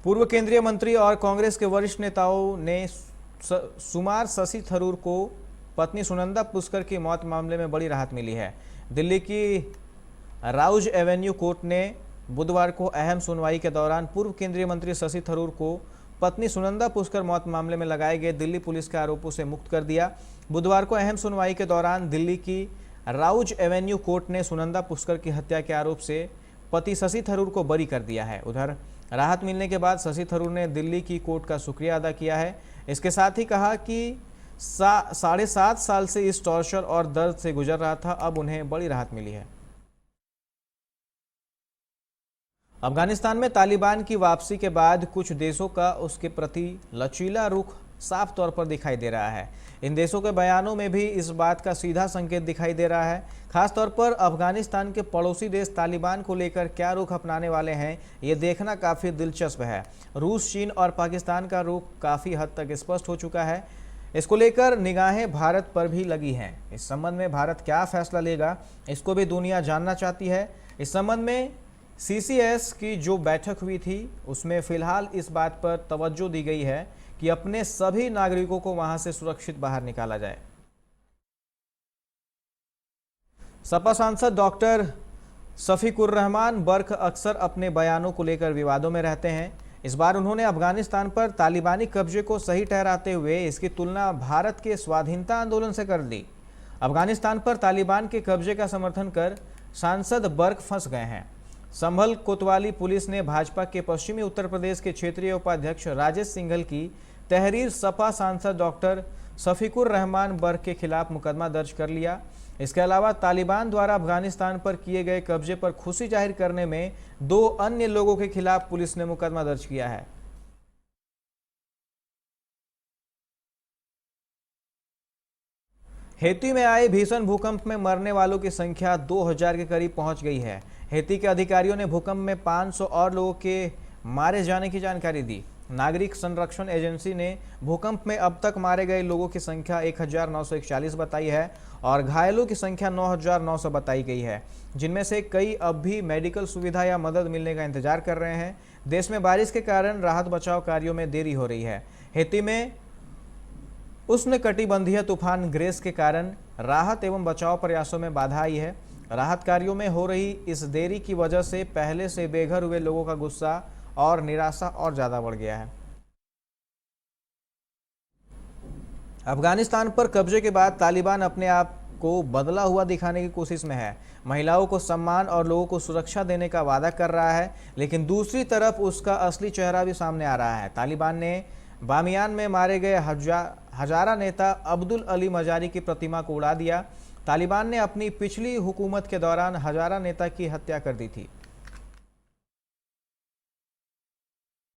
पूर्व केंद्रीय मंत्री और कांग्रेस के वरिष्ठ नेताओं ने सुमार शशि थरूर को पत्नी सुनंदा पुष्कर की मौत मामले में बड़ी राहत मिली है। दिल्ली की राउज एवेन्यू कोर्ट ने बुधवार को अहम सुनवाई के दौरान पूर्व केंद्रीय मंत्री शशि थरूर को पत्नी सुनंदा पुष्कर मौत मामले में लगाए गए दिल्ली पुलिस के आरोपों से मुक्त कर दिया। बुधवार को अहम सुनवाई के दौरान दिल्ली की राउज एवेन्यू कोर्ट ने सुनंदा पुष्कर की हत्या के आरोप से पति शशि थरूर को बरी कर दिया है। उधर राहत मिलने के बाद शशि थरूर ने दिल्ली की कोर्ट का शुक्रिया अदा किया है। इसके साथ ही कहा कि 7.5 साल से इस टॉर्चर और दर्द से गुजर रहा था, अब उन्हें बड़ी राहत मिली है। अफगानिस्तान में तालिबान की वापसी के बाद कुछ देशों का उसके प्रति लचीला रुख साफ तौर पर दिखाई दे रहा है। इन देशों के बयानों में भी इस बात का सीधा संकेत दिखाई दे रहा है। खासतौर पर अफगानिस्तान के पड़ोसी देश तालिबान को लेकर क्या रुख अपनाने वाले हैं, ये देखना काफ़ी दिलचस्प है। रूस, चीन और पाकिस्तान का रुख काफ़ी हद तक स्पष्ट हो चुका है। इसको लेकर निगाहें भारत पर भी लगी हैं। इस संबंध में भारत क्या फैसला लेगा, इसको भी दुनिया जानना चाहती है। इस संबंध में CCS की जो बैठक हुई थी उसमें फिलहाल इस बात पर तवज्जो दी गई है कि अपने सभी नागरिकों को वहां से सुरक्षित बाहर निकाला जाए। सपा सांसद डॉक्टर शफीकुर रहमान बर्क अक्सर अपने बयानों को लेकर विवादों में रहते हैं। इस बार उन्होंने अफगानिस्तान पर तालिबानी कब्जे को सही ठहराते हुए इसकी तुलना भारत के स्वाधीनता आंदोलन से कर दी। अफगानिस्तान पर तालिबान के कब्जे का समर्थन कर सांसद बर्क फंस गए हैं। संभल कोतवाली पुलिस ने भाजपा के पश्चिमी उत्तर प्रदेश के क्षेत्रीय उपाध्यक्ष राजेश सिंघल की तहरीर सपा सांसद डॉक्टर शफीकुर रहमान बर्क के खिलाफ मुकदमा दर्ज कर लिया। इसके अलावा तालिबान द्वारा अफगानिस्तान पर किए गए कब्जे पर खुशी जाहिर करने में 2 अन्य लोगों के खिलाफ पुलिस ने मुकदमा दर्ज किया है। हैती में आए भीषण भूकंप में मरने वालों की संख्या 2000 के करीब पहुंच गई है। हैती के अधिकारियों ने भूकंप में 500 और लोगों के मारे जाने की जानकारी दी। नागरिक संरक्षण एजेंसी ने भूकंप में अब तक मारे गए लोगों की संख्या 1941 बताई है और घायलों की संख्या 9900 बताई गई है, जिनमें से कई अब भी मेडिकल सुविधा या मदद मिलने का इंतजार कर रहे हैं। देश में बारिश के कारण राहत बचाव कार्यों में देरी हो रही है। हैती में उष्णकटिबंधीय तूफान ग्रेस के कारण राहत एवं बचाव प्रयासों में बाधा आई है। राहत कार्यों में हो रही इस देरी की वजह से पहले से बेघर हुए लोगों का गुस्सा और निराशा और ज्यादा बढ़ गया है। अफगानिस्तान पर कब्जे के बाद तालिबान अपने आप को बदला हुआ दिखाने की कोशिश में है। महिलाओं को सम्मान और लोगों को सुरक्षा देने का वादा कर रहा है, लेकिन दूसरी तरफ उसका असली चेहरा भी सामने आ रहा है। तालिबान ने बामियान में मारे गए हजारा नेता अब्दुल अली मजारी की प्रतिमा को उड़ा दिया। तालिबान ने अपनी पिछली हुकूमत के दौरान हजारा नेता की हत्या कर दी थी।